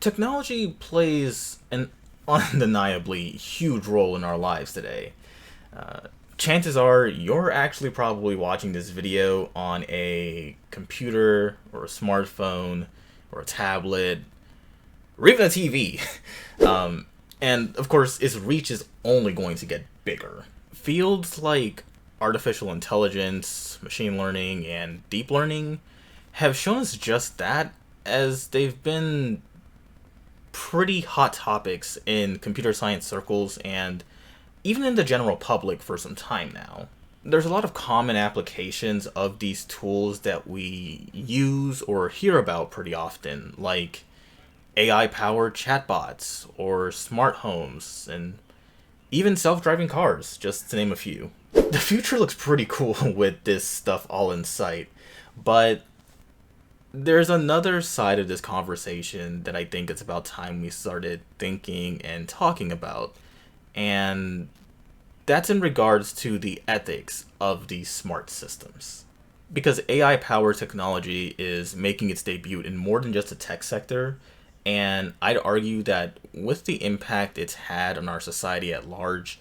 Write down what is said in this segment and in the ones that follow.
Technology plays an undeniably huge role in our lives today. Chances are you're actually probably watching this video on a computer or a smartphone or a tablet or even a TV. And of course, its reach is only going to get bigger. Fields like artificial intelligence, machine learning, and deep learning have shown us just that, as they've been pretty hot topics in computer science circles and even in the general public for some time now. There's a lot of common applications of these tools that we use or hear about pretty often, like AI-powered chatbots or smart homes and even self-driving cars, just to name a few. The future looks pretty cool with this stuff all in sight, but there's another side of this conversation that I think it's about time we started thinking and talking about, and that's in regards to the ethics of these smart systems. Because AI-powered technology is making its debut in more than just the tech sector, and I'd argue that with the impact it's had on our society at large,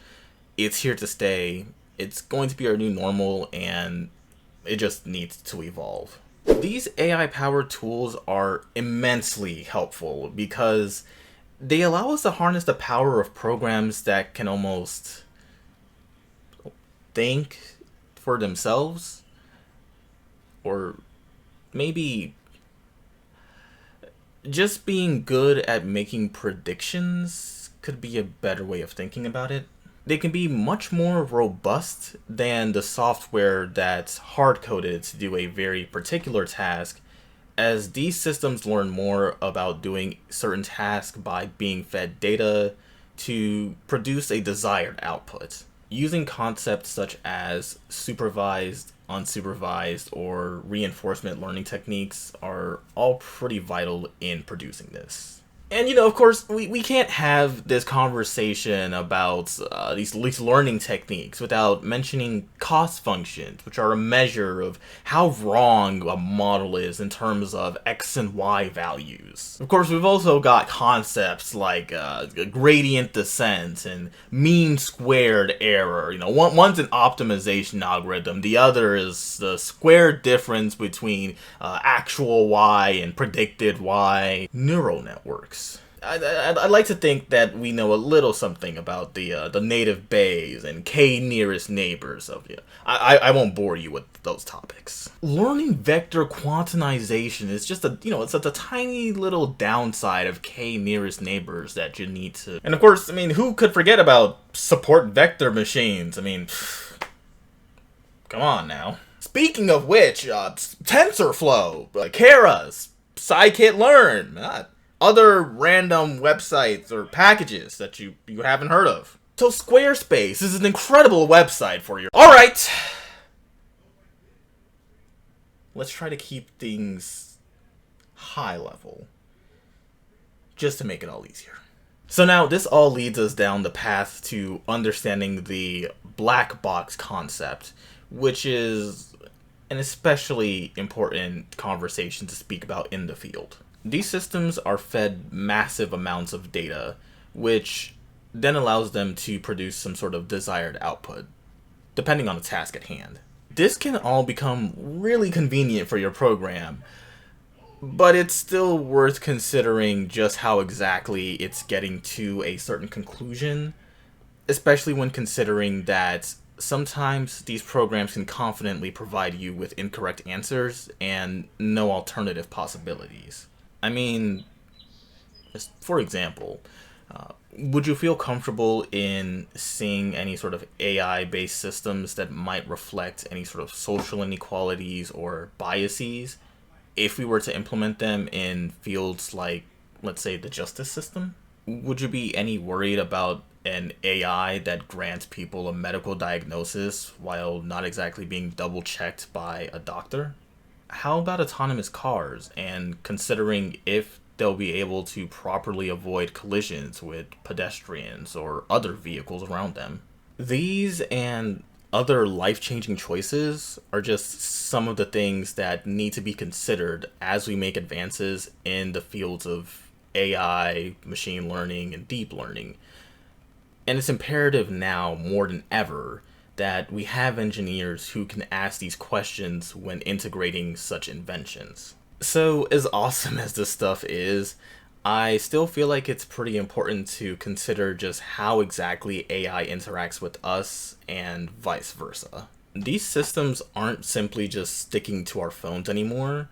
it's here to stay. It's going to be our new normal, and it just needs to evolve. These AI-powered tools are immensely helpful because they allow us to harness the power of programs that can almost think for themselves, or maybe just being good at making predictions could be a better way of thinking about it. They can be much more robust than the software that's hard-coded to do a very particular task, as these systems learn more about doing certain tasks by being fed data to produce a desired output. Using concepts such as supervised, unsupervised, or reinforcement learning techniques are all pretty vital in producing this. And, of course, we can't have this conversation about these learning techniques without mentioning cost functions, which are a measure of how wrong a model is in terms of X and Y values. Of course, we've also got concepts like gradient descent and mean squared error. One's an optimization algorithm, the other is the square difference between actual Y and predicted Y. Neural networks. I'd like to think that we know a little something about the native Bayes and K nearest neighbors of you. I won't bore you with those topics. Learning vector quantization is just it's a tiny little downside of K nearest neighbors that you need to. And of course, who could forget about support vector machines? Come on now. Speaking of which, TensorFlow, Keras, scikit-learn, other random websites or packages that you haven't heard of. So Squarespace is an incredible website for your... Alright! Let's try to keep things high level, just to make it all easier. So now this all leads us down the path to understanding the black box concept, which is an especially important conversation to speak about in the field. These systems are fed massive amounts of data, which then allows them to produce some sort of desired output, depending on the task at hand. This can all become really convenient for your program, but it's still worth considering just how exactly it's getting to a certain conclusion, especially when considering that sometimes these programs can confidently provide you with incorrect answers and no alternative possibilities. For example, would you feel comfortable in seeing any sort of AI-based systems that might reflect any sort of social inequalities or biases if we were to implement them in fields like, let's say, the justice system? Would you be any worried about an AI that grants people a medical diagnosis while not exactly being double-checked by a doctor? How about autonomous cars, and considering if they'll be able to properly avoid collisions with pedestrians or other vehicles around them? These and other life-changing choices are just some of the things that need to be considered as we make advances in the fields of AI, machine learning, and deep learning. And it's imperative now more than ever that we have engineers who can ask these questions when integrating such inventions. So, as awesome as this stuff is, I still feel like it's pretty important to consider just how exactly AI interacts with us and vice versa. These systems aren't simply just sticking to our phones anymore,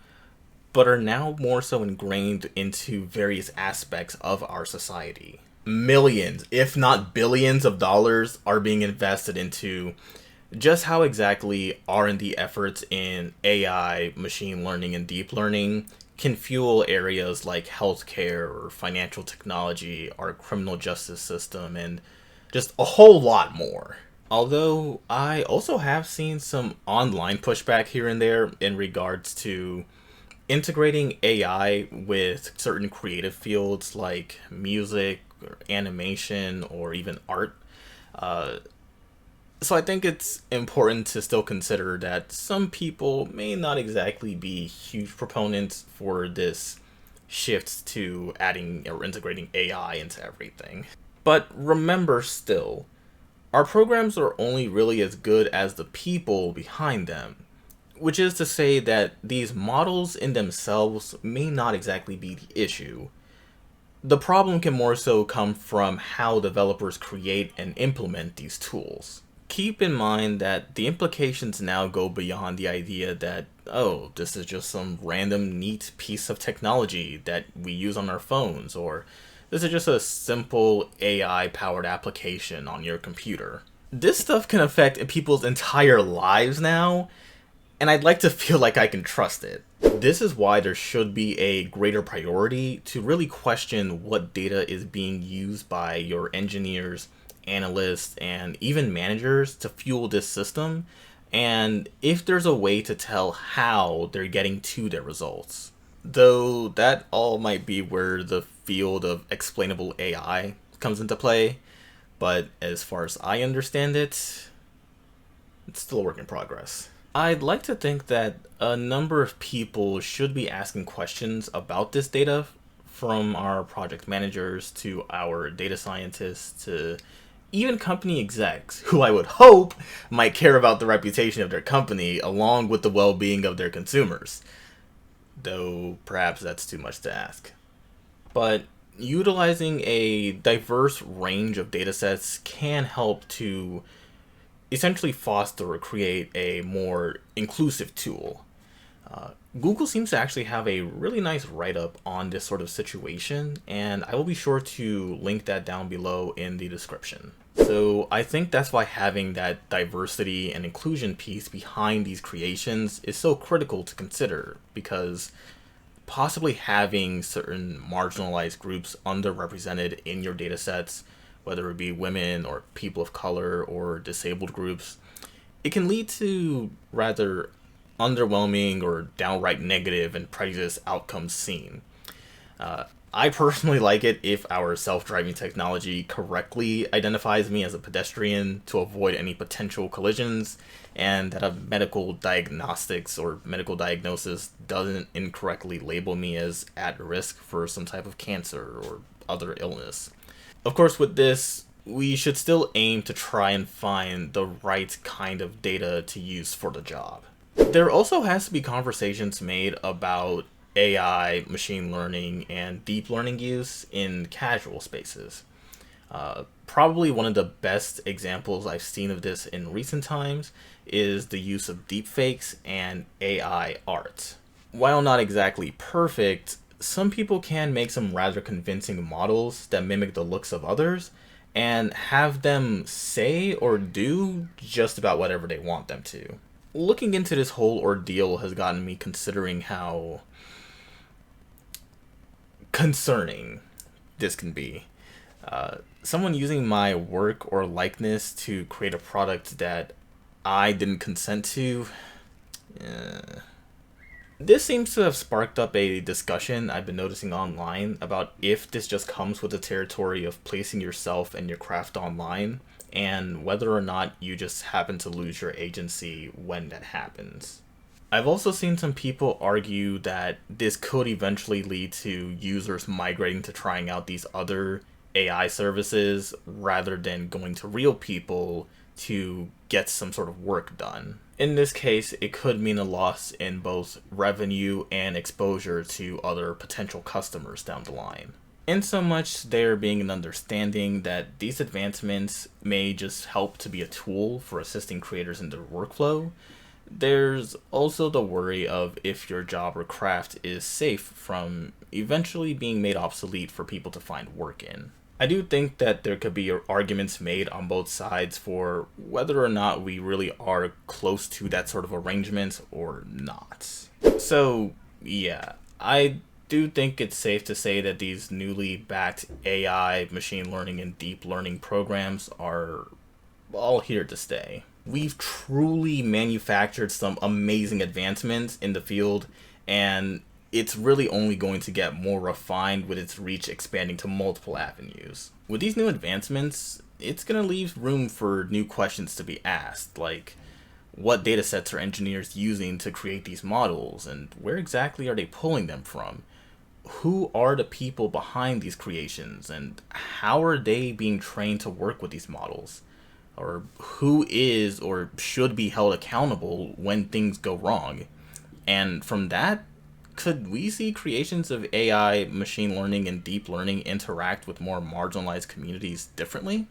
but are now more so ingrained into various aspects of our society. Millions, if not billions of dollars are being invested into just how exactly R&D efforts in AI, machine learning, and deep learning can fuel areas like healthcare or financial technology, our criminal justice system, and just a whole lot more. Although I also have seen some online pushback here and there in regards to integrating AI with certain creative fields like music or animation or even art. Uh, so I think it's important to still consider that some people may not exactly be huge proponents for this shift to adding or integrating AI into everything. But remember still, our programs are only really as good as the people behind them. Which is to say that these models in themselves may not exactly be the issue. The problem can more so come from how developers create and implement these tools. Keep in mind that the implications now go beyond the idea that, oh, this is just some random neat piece of technology that we use on our phones, or this is just a simple AI powered application on your computer. This stuff can affect people's entire lives now, and I'd like to feel like I can trust it. This is why there should be a greater priority to really question what data is being used by your engineers, analysts, and even managers to fuel this system, and if there's a way to tell how they're getting to their results. Though that all might be where the field of explainable AI comes into play, but as far as I understand it, it's still a work in progress. I'd like to think that a number of people should be asking questions about this data, from our project managers to our data scientists to even company execs, who I would hope might care about the reputation of their company along with the well being of their consumers. Though perhaps that's too much to ask. But utilizing a diverse range of datasets can help to essentially foster or create a more inclusive tool. Google seems to actually have a really nice write-up on this sort of situation, and I will be sure to link that down below in the description. So I think that's why having that diversity and inclusion piece behind these creations is so critical to consider, because possibly having certain marginalized groups underrepresented in your datasets, whether it be women or people of color or disabled groups, it can lead to rather underwhelming or downright negative and prejudiced outcomes seen. I personally like it if our self-driving technology correctly identifies me as a pedestrian to avoid any potential collisions, and that a medical diagnostics or medical diagnosis doesn't incorrectly label me as at risk for some type of cancer or other illness. Of course, with this, we should still aim to try and find the right kind of data to use for the job. There also has to be conversations made about AI, machine learning, and deep learning use in casual spaces. Probably one of the best examples I've seen of this in recent times is the use of deepfakes and AI art. While not exactly perfect, some people can make some rather convincing models that mimic the looks of others and have them say or do just about whatever they want them to. Looking into this whole ordeal has gotten me considering how concerning this can be. Someone using my work or likeness to create a product that I didn't consent to. This seems to have sparked up a discussion I've been noticing online about if this just comes with the territory of placing yourself and your craft online, and whether or not you just happen to lose your agency when that happens. I've also seen some people argue that this could eventually lead to users migrating to trying out these other AI services rather than going to real people to get some sort of work done. In this case, it could mean a loss in both revenue and exposure to other potential customers down the line. In so much there being an understanding that these advancements may just help to be a tool for assisting creators in their workflow, there's also the worry of if your job or craft is safe from eventually being made obsolete for people to find work in. I do think that there could be arguments made on both sides for whether or not we really are close to that sort of arrangement or not. So, yeah, I do think it's safe to say that these newly backed AI, machine learning, and deep learning programs are all here to stay. We've truly manufactured some amazing advancements in the field, and it's really only going to get more refined with its reach expanding to multiple avenues. With these new advancements, it's going to leave room for new questions to be asked, like what datasets are engineers using to create these models, and where exactly are they pulling them from? Who are the people behind these creations, and how are they being trained to work with these models? Or who is or should be held accountable when things go wrong? And from that, could we see creations of AI, machine learning, and deep learning interact with more marginalized communities differently?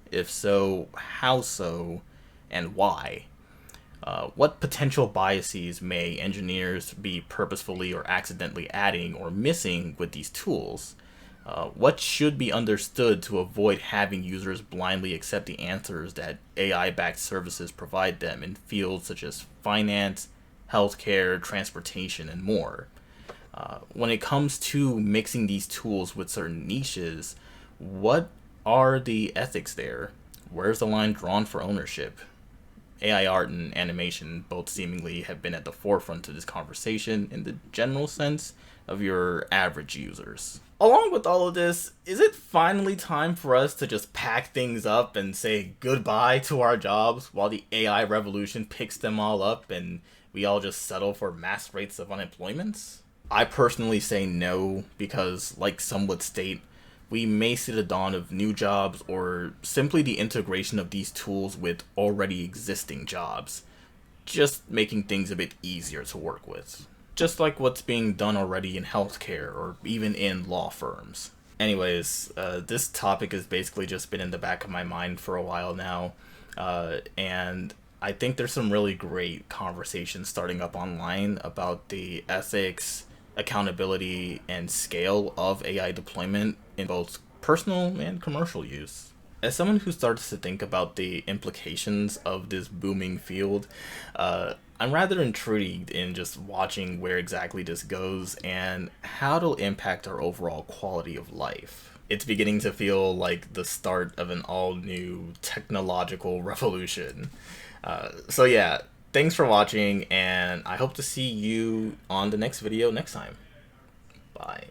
If so, how so, and why? What potential biases may engineers be purposefully or accidentally adding or missing with these tools? What should be understood to avoid having users blindly accept the answers that AI-backed services provide them in fields such as finance, healthcare, transportation, and more? When it comes to mixing these tools with certain niches, what are the ethics there? Where's the line drawn for ownership? AI art and animation both seemingly have been at the forefront of this conversation in the general sense of your average users. Along with all of this, is it finally time for us to just pack things up and say goodbye to our jobs while the AI revolution picks them all up and we all just settle for mass rates of unemployment? I personally say no because, like some would state, we may see the dawn of new jobs or simply the integration of these tools with already existing jobs, just making things a bit easier to work with. Just like what's being done already in healthcare or even in law firms. Anyways, this topic has basically just been in the back of my mind for a while now, and I think there's some really great conversations starting up online about the ethics, accountability, and scale of AI deployment in both personal and commercial use. As someone who starts to think about the implications of this booming field, I'm rather intrigued in just watching where exactly this goes and how it'll impact our overall quality of life. It's beginning to feel like the start of an all-new technological revolution. So yeah, thanks for watching, and I hope to see you on the next video next time. Bye.